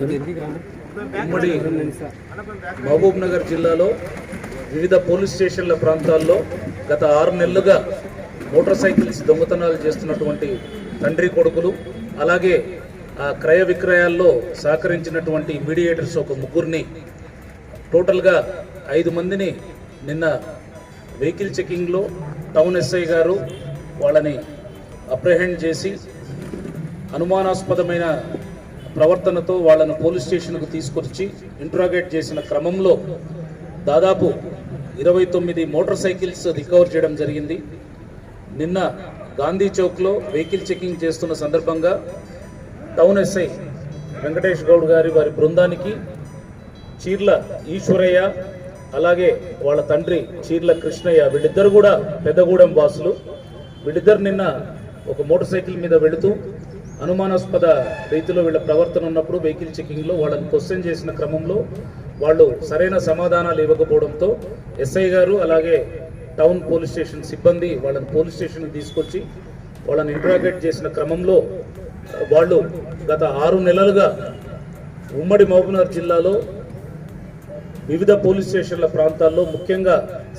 ఉమ్మడి మహబూబ్ నగర్ జిల్లాలో వివిధ పోలీస్ స్టేషన్ల ప్రాంతాల్లో గత 6 నెలలుగా మోటార్ సైకిల్స్ దొంగతనాలు చేస్తున్నటువంటి తండ్రి కొడుకులు, అలాగే ఆ క్రయ విక్రయాల్లో సహకరించినటువంటి మీడియేటర్స్ ఒక ముగ్గురిని, టోటల్గా 5 మందిని నిన్న వెహికల్ చెకింగ్లో టౌన్ ఎస్ఐ గారు వాళ్ళని అప్రహెండ్ చేసి అనుమానాస్పదమైన ప్రవర్తనతో వాళ్ళను పోలీస్ స్టేషన్కు తీసుకొచ్చి ఇంట్రాగేట్ చేసిన క్రమంలో దాదాపు 29 మోటార్ సైకిల్స్ రికవర్ చేయడం జరిగింది. నిన్న గాంధీ చౌక్లో వెహికల్ చెకింగ్ చేస్తున్న సందర్భంగా టౌన్ ఎస్ఐ వెంకటేష్ గౌడ్ గారి వారి బృందానికి చీర్ల ఈశ్వరయ్య, అలాగే వాళ్ళ తండ్రి చీర్ల కృష్ణయ్య, వీళ్ళిద్దరు కూడా పెద్దగూడెం వాసులు. వీళ్ళిద్దరు నిన్న ఒక మోటార్ సైకిల్ మీద వెళుతూ అనుమానాస్పద రీతిలో వీళ్ళ ప్రవర్తన ఉన్నప్పుడు వెహికల్ చెకింగ్లో వాళ్ళని క్వశ్చన్ చేసిన క్రమంలో వాళ్ళు సరైన సమాధానాలు ఇవ్వకపోవడంతో ఎస్ఐ గారు అలాగే టౌన్ పోలీస్ స్టేషన్ సిబ్బంది వాళ్ళని పోలీస్ స్టేషన్కి తీసుకొచ్చి వాళ్ళని ఇంట్రాగేట్ చేసిన క్రమంలో వాళ్ళు గత 6 నెలలుగా ఉమ్మడి మహబూబ్నగర్ జిల్లాలో వివిధ పోలీస్ స్టేషన్ల ప్రాంతాల్లో, ముఖ్యంగా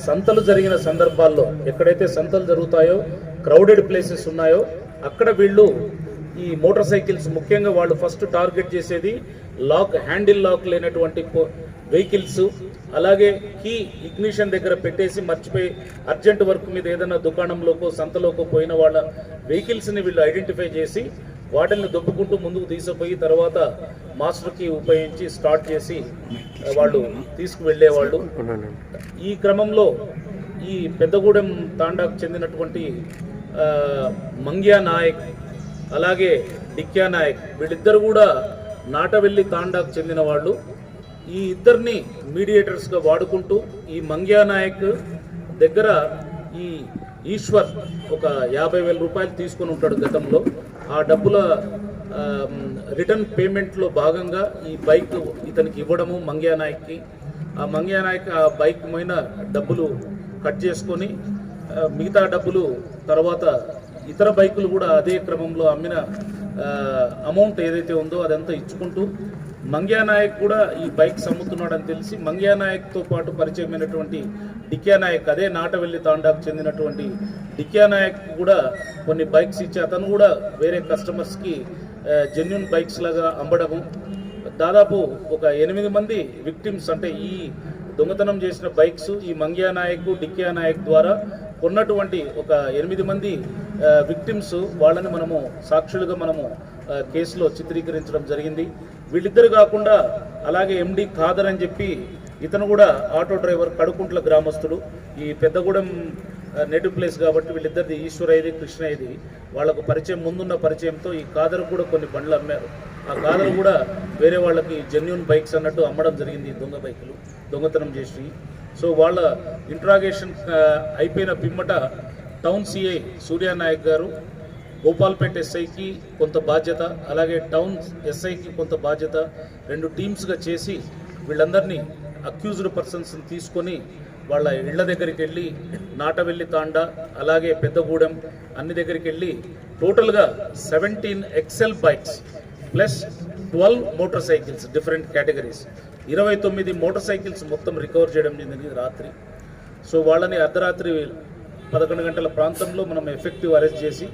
సంతలు జరిగిన సందర్భాల్లో, ఎక్కడైతే సంతలు జరుగుతాయో, క్రౌడెడ్ ప్లేసెస్ ఉన్నాయో అక్కడ వీళ్ళు ఈ మోటార్ సైకిల్స్, ముఖ్యంగా వాళ్ళు ఫస్ట్ టార్గెట్ చేసేది హ్యాండిల్ లాక్ లేనటువంటి వెహికల్స్, అలాగే కీ ఇగ్నిషన్ దగ్గర పెట్టేసి మర్చిపోయి అర్జెంట్ వర్క్ మీద ఏదైనా దుకాణంలోకో సంతలోకో పోయిన వాళ్ళ వెహికల్స్ని వీళ్ళు ఐడెంటిఫై చేసి వాటిని దొబ్బుకుంటూ ముందుకు తీసుకుపోయి తర్వాత మాస్టర్కి ఉపయోగించి స్టార్ట్ చేసి వాళ్ళు తీసుకువెళ్ళేవాళ్ళు. ఈ క్రమంలో ఈ పెద్దగూడెం తాండాకు చెందినటువంటి మంగ్యా నాయక్ అలాగే డిక్యా నాయక్, వీళ్ళిద్దరు కూడా నాటవెల్లి తాండాకు చెందిన వాళ్ళు. ఈ ఇద్దరిని మీడియేటర్స్గా వాడుకుంటూ ఈ మంగ్యా నాయక్ దగ్గర ఈ ఈశ్వర్ ఒక 50,000 రూపాయలు తీసుకొని ఉంటాడు గతంలో. ఆ డబ్బుల రిటర్న్ పేమెంట్లో భాగంగా ఈ బైక్ ఇతనికి ఇవ్వడము మంగ్యా నాయక్కి. ఆ మంగ్యా నాయక్ ఆ బైక్ పైన డబ్బులు కట్ చేసుకొని మిగతా డబ్బులు తర్వాత ఇతర బైకులు కూడా అదే క్రమంలో అమ్మిన అమౌంట్ ఏదైతే ఉందో అదంతా ఇచ్చుకుంటూ మంగ్యా నాయక్ కూడా ఈ బైక్స్ అమ్ముతున్నాడని తెలిసి మంగ్యా నాయక్తో పాటు పరిచయమైనటువంటి డిక్యా నాయక్, అదే నాటవెల్లి తాండాకు చెందినటువంటి డిక్యా నాయక్ కూడా కొన్ని బైక్స్ ఇచ్చి అతను కూడా వేరే కస్టమర్స్కి జెన్యూన్ బైక్స్ లాగా అమ్మడము. దాదాపు ఒక 8 మంది విక్టిమ్స్, అంటే ఈ దొంగతనం చేసిన బైక్స్ ఈ మంగ్యా నాయక్ డిక్యా నాయక్ ద్వారా కొన్నటువంటి ఒక 8 మంది విక్టిమ్స్, వాళ్ళని మనము సాక్షులుగా మనము కేసులో చిత్రీకరించడం జరిగింది. వీళ్ళిద్దరు కాకుండా అలాగే ఎండి ఖాదర్ అని చెప్పి ఇతను కూడా ఆటో డ్రైవర్, కడుకుంట్ల గ్రామస్తుడు. ఈ పెద్దగూడెం నేటివ్ ప్లేస్ కాబట్టి వీళ్ళిద్దరిది ఈశ్వరయ్యది కృష్ణయ్యది వాళ్ళకు పరిచయం, ముందున్న పరిచయంతో ఈ ఖాదర్ కూడా కొన్ని బండ్లు అమ్మారు. ఆ ఖాదర్ కూడా వేరే వాళ్ళకి జెన్యూన్ బైక్స్ అన్నట్టు అమ్మడం జరిగింది, దొంగ బైకులు దొంగతనం చేసి. సో వాళ్ళ ఇంట్రాగేషన్ అయిపోయిన పిమ్మట టౌన్ సిఐ సూర్యానాయక్ గారు గోపాల్పేట్ ఎస్ఐకి కొంత బాధ్యత, అలాగే టౌన్ ఎస్ఐకి కొంత బాధ్యత, 2 టీమ్స్గా చేసి వీళ్ళందరినీ అక్యూజ్డ్ పర్సన్స్ని తీసుకొని వాళ్ళ ఇళ్ల దగ్గరికి వెళ్ళి నాటవెల్లి తాండా అలాగే పెద్దగూడెం అన్ని దగ్గరికి వెళ్ళి టోటల్గా 17 XL bikes plus 12 motorcycles different categories, 29 motorcycles మొత్తం రికవర్ చేయడం జరిగింది రాత్రి. సో వాళ్ళని అర్ధరాత్రి 11 గంటల ప్రాంతంలో మనం ఎఫెక్టివ్ అరెస్ట్ చేసి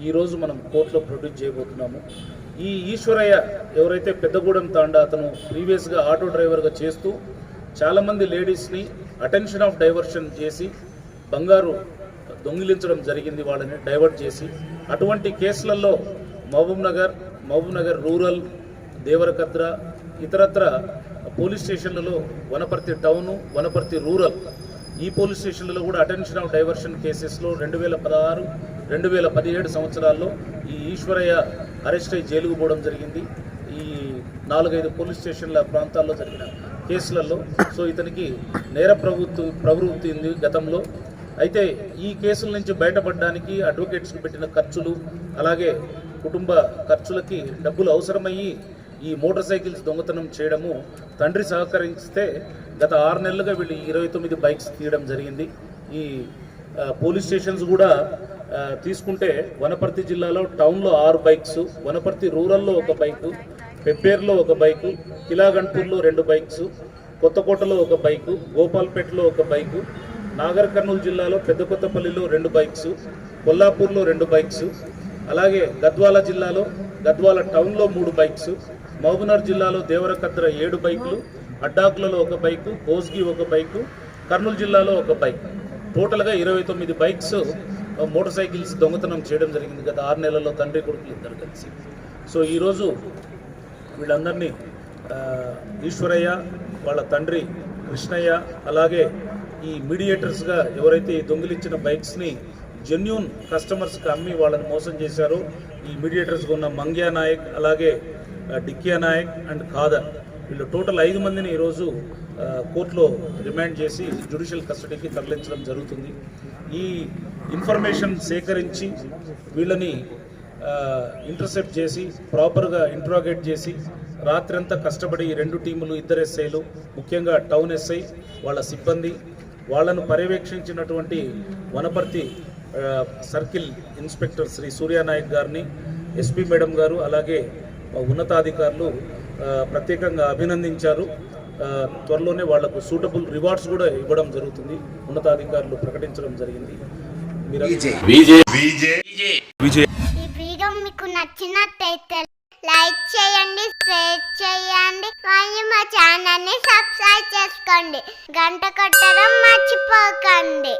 ఈరోజు మనం కోర్టులో ప్రొడ్యూస్ చేయబోతున్నాము. ఈ ఈశ్వరయ్య ఎవరైతే పెద్దగూడెం తాండా, అతను ప్రీవియస్గా ఆటో డ్రైవర్గా చేస్తూ చాలామంది లేడీస్ని అటెన్షన్ ఆఫ్ డైవర్షన్ చేసి బంగారు దొంగిలించడం జరిగింది, వాళ్ళని డైవర్ట్ చేసి. అటువంటి కేసులలో మహబూబ్ నగర్ రూరల్, దేవరకద్ర, ఇతరత్ర పోలీస్ స్టేషన్లలో వనపర్తి టౌను, వనపర్తి రూరల్, ఈ పోలీస్ స్టేషన్లలో కూడా అటెన్షన్ ఆఫ్ డైవర్షన్ కేసెస్లో 2016, 2017 సంవత్సరాల్లో ఈ ఈశ్వరయ్య అరెస్ట్ అయి జైలుకు పోవడం జరిగింది. ఈ 4-5 పోలీస్ స్టేషన్ల ప్రాంతాల్లో జరిగిన కేసులలో. సో ఇతనికి నేర ప్రవృత్తి ఉంది గతంలో. అయితే ఈ కేసుల నుంచి బయటపడడానికి అడ్వకేట్స్కి పెట్టిన ఖర్చులు, అలాగే కుటుంబ ఖర్చులకి డబ్బులు అవసరమయ్యి ఈ మోటార్ సైకిల్స్ దొంగతనం చేయడము తండ్రి సహకరిస్తే గత 6 నెలలుగా వీళ్ళు 29 బైక్స్ తీయడం జరిగింది. ఈ పోలీస్ స్టేషన్స్ కూడా తీసుకుంటే వనపర్తి జిల్లాలో టౌన్లో 6 బైక్స్, వనపర్తి రూరల్లో 1 బైకు, పెబ్బేర్లో ఒక బైకు, కిలాగన్పూర్లో 2 బైక్స్, కొత్తకోటలో ఒక బైకు, గోపాల్పేటలో ఒక బైకు, నాగర్ కర్నూలు జిల్లాలో పెద్దకొత్తపల్లిలో 2 బైక్స్, కొల్లాపూర్లో 2 బైక్స్, అలాగే గద్వాల జిల్లాలో గద్వాల టౌన్లో 3 బైక్స్, మహబూబ్నగర్ జిల్లాలో దేవరకద్ర 7 బైకులు, అడ్డాకులలో ఒక బైకు, భోజ్గి ఒక బైకు, కర్నూలు జిల్లాలో ఒక బైక్, టోటల్గా 29 బైక్స్ మోటార్ సైకిల్స్ దొంగతనం చేయడం జరిగింది గత 6 నెలల్లో తండ్రి కొడుకులు ఇద్దరు కలిసి. సో ఈరోజు వీళ్ళందరినీ ఈశ్వరయ్య, వాళ్ళ తండ్రి కృష్ణయ్య, అలాగే ఈ మీడియేటర్స్గా ఎవరైతే ఈ దొంగిలించిన బైక్స్ని జెన్యూన్ కస్టమర్స్కి అమ్మి వాళ్ళని మోసం చేశారో ఈ మీడియేటర్స్గా ఉన్న మంగ్యా నాయక్, అలాగే డిక్కియా నాయక్ అండ్ ఖాదర్, వీళ్ళు టోటల్ 5 మందిని ఈరోజు కోర్టులో రిమాండ్ చేసి జ్యుడిషియల్ కస్టడీకి తరలించడం జరుగుతుంది. ఈ ఇన్ఫర్మేషన్ సేకరించి వీళ్ళని ఇంటర్సెప్ట్ చేసి ప్రాపర్గా ఇంట్రాగేట్ చేసి రాత్రంతా కష్టపడి 2 టీములు, 2 ఎస్ఐలు, ముఖ్యంగా టౌన్ ఎస్ఐ వాళ్ళ సిబ్బంది, వాళ్ళను పర్యవేక్షించినటువంటి వనపర్తి సర్కిల్ ఇన్స్పెక్టర్ శ్రీ సూర్యానాయక్ గారిని, ఎస్పీ మేడం గారు, అలాగే ఉన్నతాధికారులు ప్రత్యేకంగా అభినందించారు. త్వరలోనే వాళ్లకు సూటబుల్ రివార్డ్స్ కూడా ఇవ్వడం జరుగుతుంది, ఉన్నతాధికారులు ప్రకటించడం జరిగింది. ఈ వీడియో మీకు నచ్చినట్టయితే లైక్ చేయండి, షేర్ చేయండి, మరియు మా ఛానల్ని సబ్స్క్రైబ్ చేసుకోండి. గంట కొట్టడం మర్చిపోకండి.